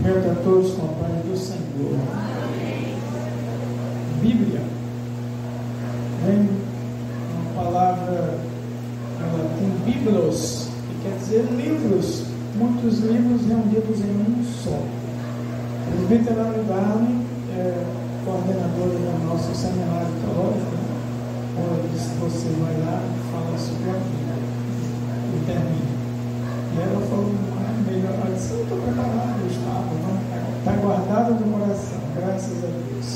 Cumprimento a todos com a paz do Senhor. Bíblia vem uma palavra, ela tem biblos, que quer dizer livros, muitos livros reunidos em um só. O presbítero Darwin é coordenador do nosso seminário teológico, onde você vai lá e fala sobre a Bíblia e termina. E ela falou, melhor, eu disse, eu estou preparado, eu estava, está guardado no coração, graças a Deus.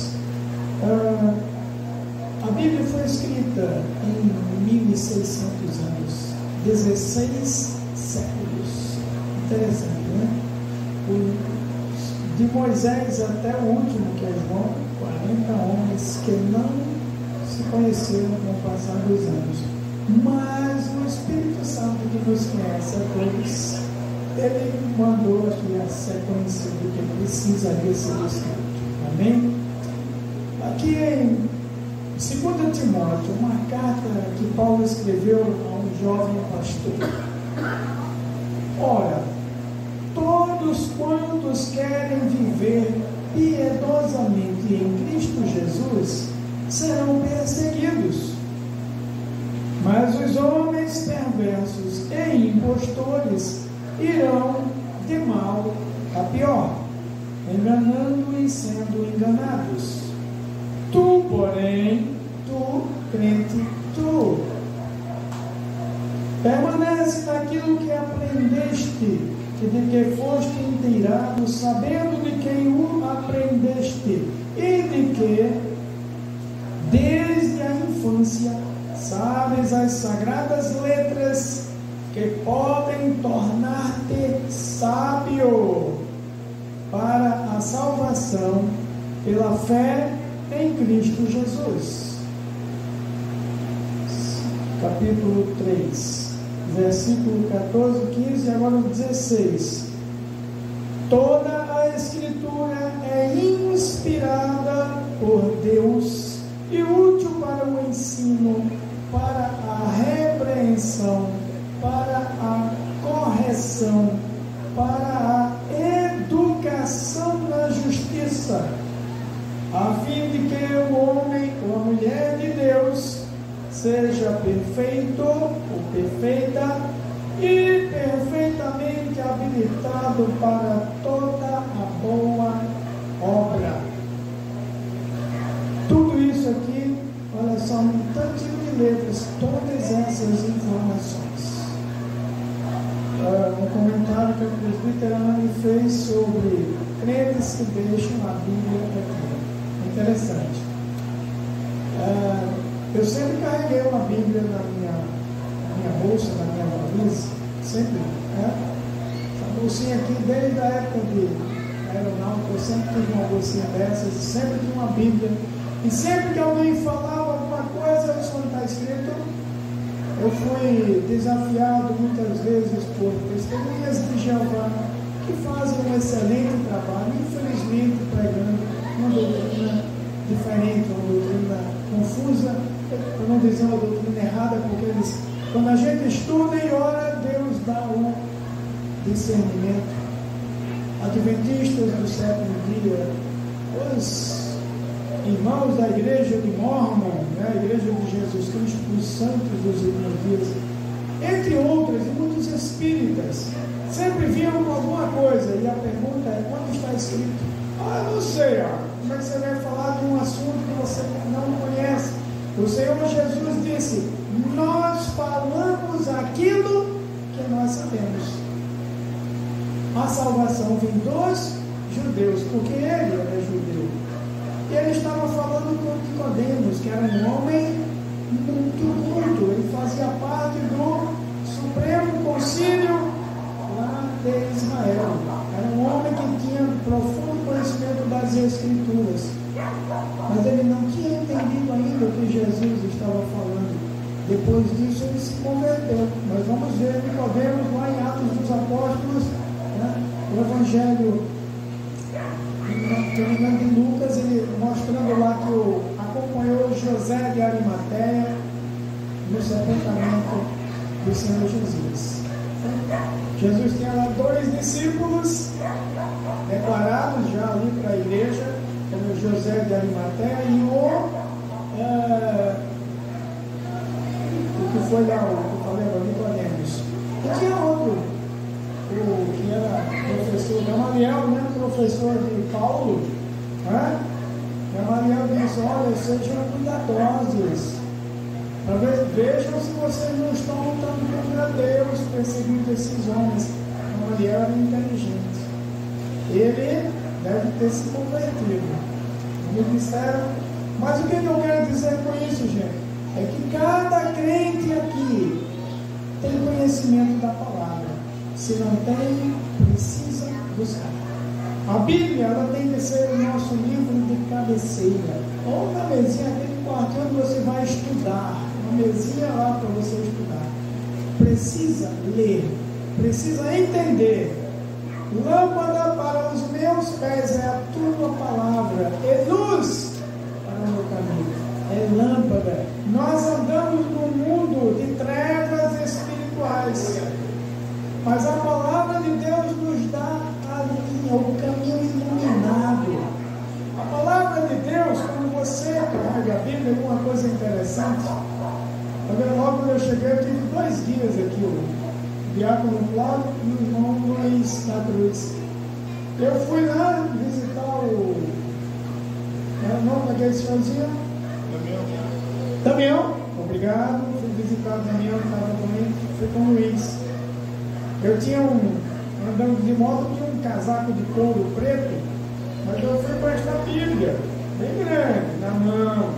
A Bíblia foi escrita em 1600 anos, 16 séculos. Interessante, né? De Moisés até o último, que é João, 40 homens que não se conheceram com o passar dos anos. Mas o Espírito Santo, que nos conhece a todos, ele mandou aqui a sequência do que precisaria ser escrito. Amém? Aqui em 2 Timóteo, uma carta que Paulo escreveu a um jovem pastor. Ora, todos quantos querem viver piedosamente em Cristo Jesus serão perseguidos. Mas os homens perversos e impostores irão de mal a pior, enganando e sendo enganados. Tu, porém, crente, permanece naquilo que aprendeste, e de que foste inteirado, sabendo de quem o aprendeste, e de que, desde a infância, sabes as sagradas letras que podem tornar-te sábio para a salvação pela fé em Cristo Jesus. Capítulo 3, versículo 14, 15 e agora 16. Toda a Escritura é inspirada por Deus e útil para o ensino, para a repreensão, para a correção, para a educação na justiça, a fim de que o homem ou a mulher de Deus seja perfeito ou perfeita e perfeitamente habilitado para toda a boa obra. Tudo isso aqui, olha só, um tantinho de letras, todas essas informações. Um comentário que o presbítero Anani fez sobre crentes que deixam a Bíblia aqui. Interessante. Eu sempre carreguei uma Bíblia na minha bolsa, na minha valisa, sempre, né? Essa bolsinha aqui, desde a época de aeronáutica, eu sempre tive uma bolsinha dessas, sempre tinha uma Bíblia, e sempre que alguém falava alguma coisa, isso não está escrito. Eu fui desafiado muitas vezes por testemunhas de Jeová, que fazem um excelente trabalho, infelizmente pregando uma doutrina diferente, uma doutrina confusa, para não dizer uma doutrina errada, porque eles, quando a gente estuda e ora, Deus dá um discernimento. Adventistas do sétimo dia, os irmãos da igreja de Mormon, né, a igreja de Jesus Cristo, os santos dos últimos dias, entre outras, e muitos espíritas, sempre vinham com alguma coisa, e a pergunta é, quando está escrito? Eu não sei, como é que você vai falar de um assunto que você não conhece? O Senhor Jesus disse, nós falamos aquilo que nós sabemos. A salvação vem dos judeus, porque ele era judeu. E ele estava falando com Nicodemos, que era um homem muito culto, ele fazia parte do Supremo Concílio lá de Israel. Era um homem que tinha profundo conhecimento das Escrituras, mas ele não tinha entendido ainda o que Jesus estava falando. Depois disso ele se converteu. Nós vamos ver Nicodemos lá em Atos dos Apóstolos, né? O Evangelho de Lucas, ele mostrando lá que acompanhou José de Arimateia no sepultamento do Senhor Jesus. Jesus tinha lá 2 discípulos declarados já ali para a igreja, como José de Arimateia e o que foi lá, o que eu falei agora, Nicodemos. E tinha outro, o que era professor Gamaliel, né? Professor de Paulo, né? Gamaliel disse: olha, sejam cuidadosos, vejam se vocês não estão lutando contra Deus, perseguindo esses homens. Gamaliel era inteligente, ele deve ter se convertido. Me disseram, mas o que eu quero dizer com isso, gente? É que cada crente aqui tem conhecimento da palavra. Se não tem, precisa buscar. A Bíblia, ela tem que ser o nosso livro de cabeceira, ou na mesinha, aquele quartinho onde você vai estudar, uma mesinha lá para você estudar. Precisa ler, precisa entender. Lâmpada para os meus pés é a tua palavra, e luz para o meu caminho. É lâmpada. Nós andamos num mundo de trevas espirituais, mas a palavra de Deus nos dá a linha, o caminho iluminado. A palavra de Deus, quando você pega a Bíblia, uma coisa interessante. Logo quando eu cheguei, eu tive 2 dias aqui, o diácono Cláudio e o irmão Luiz da Cruz. Eu fui lá visitar era o nome daquele senhorzinho? Damião, obrigado. Fui visitar o Damião, que estava comigo, fui com o Luiz. Eu tinha andando de moto, tinha um casaco de couro preto, mas eu fui com esta Bíblia, bem grande, na mão.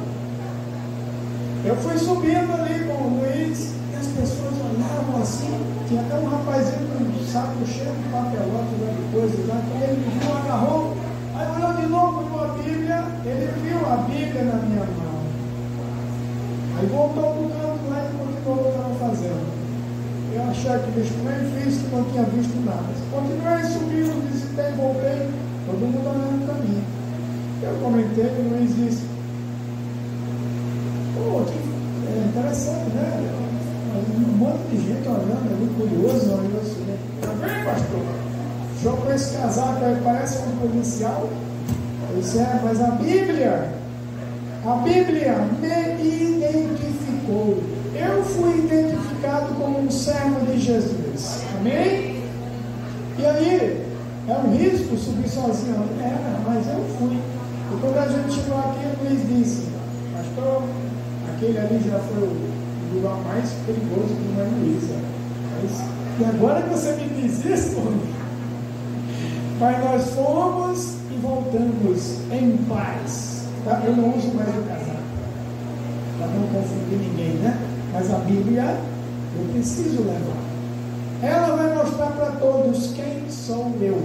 Eu fui subindo ali com o Luiz, e as pessoas olhavam assim, tinha até um rapazinho com um saco cheio de papelote, de coisas lá, que ele me viu, agarrou, aí olhou de novo com a Bíblia, ele viu a Bíblia na minha mão. Aí voltou para o canto lá e continuou o que estava fazendo. Eu achei aquilo estranho, fiz que não tinha visto nada. Continuei subindo, visitei, voltei, todo mundo olhando para mim. Eu comentei, e o Luiz disse: pô, que interessante, né? Um monte de gente olhando ali, curioso, olhando assim, né? Tá vendo, pastor? Jogou esse casaco aí, parece um policial. Eu disse: mas a Bíblia me identificou. Eu fui identificado como um servo de Jesus. Amém? E aí, é um risco subir sozinho? Mas eu fui. E quando a gente chegou aqui, o Luiz disse: pastor, aquele ali já foi o lugar mais perigoso de uma Luísa. E agora que você me diz isso, mas nós fomos e voltamos em paz. Tá? Eu não uso mais o casaco, para não confundir ninguém, né? Mas a Bíblia, eu preciso levar. Ela vai mostrar para todos quem sou eu.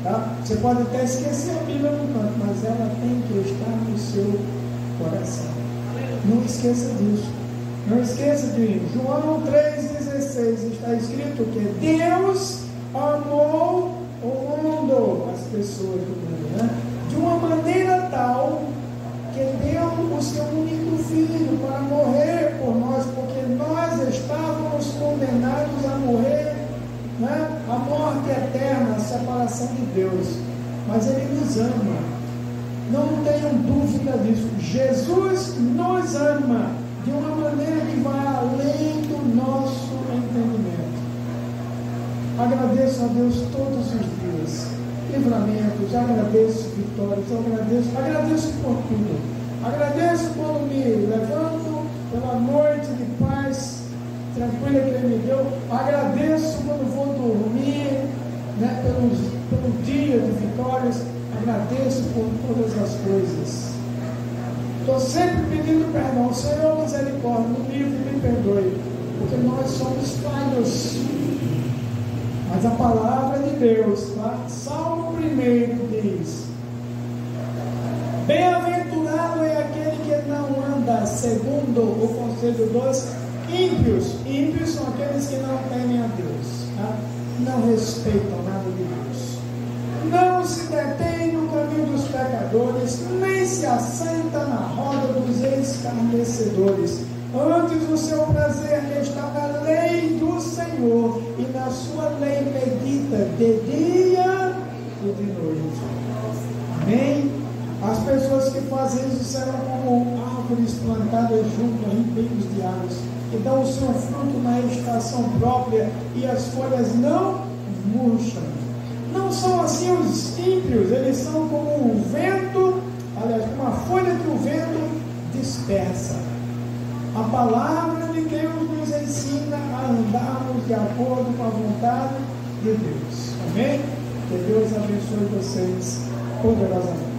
Tá? Você pode até esquecer a Bíblia no canto, mas ela tem que estar no seu coração. Não esqueça disso. Não esqueça de João 3,16 está escrito que Deus amou o mundo, as pessoas do mundo, né? De uma maneira tal que deu o seu único filho para morrer por nós, porque nós estávamos condenados a morrer, né? A morte eterna, a separação de Deus. Mas Ele nos ama, não tenham dúvida disso. Jesus nos ama de uma maneira que vai além do nosso entendimento. Agradeço a Deus todos os dias, livramentos, agradeço vitórias, agradeço por tudo. Agradeço quando me levanto pela noite de paz tranquila que Ele me deu. Agradeço quando vou dormir, né, pelo dia de vitórias. Agradeço por todas as coisas. Estou sempre pedindo perdão. Senhor, misericórdia, me livre e me perdoe, porque nós somos falhos. Mas a palavra de Deus, tá? Salmo 1 diz: bem-aventurado é aquele que não anda segundo o conselho dos ímpios. Ímpios são aqueles que não temem a Deus, tá? Não respeitam nada de Deus. Não se detém no caminho dos pecadores, nem se assenta na roda dos escarnecedores. Antes o seu prazer está na lei do Senhor, e na sua lei medita de dia e de noite. fazem isso serão como árvores plantadas junto a ribeiros de águas, que dão o seu fruto na estação própria e as folhas não murcham. Não são assim os ímpios, eles são como o vento, aliás, como a folha que o vento dispersa. A palavra de Deus nos ensina a andarmos de acordo com a vontade de Deus. Amém? Que Deus abençoe vocês poderosamente.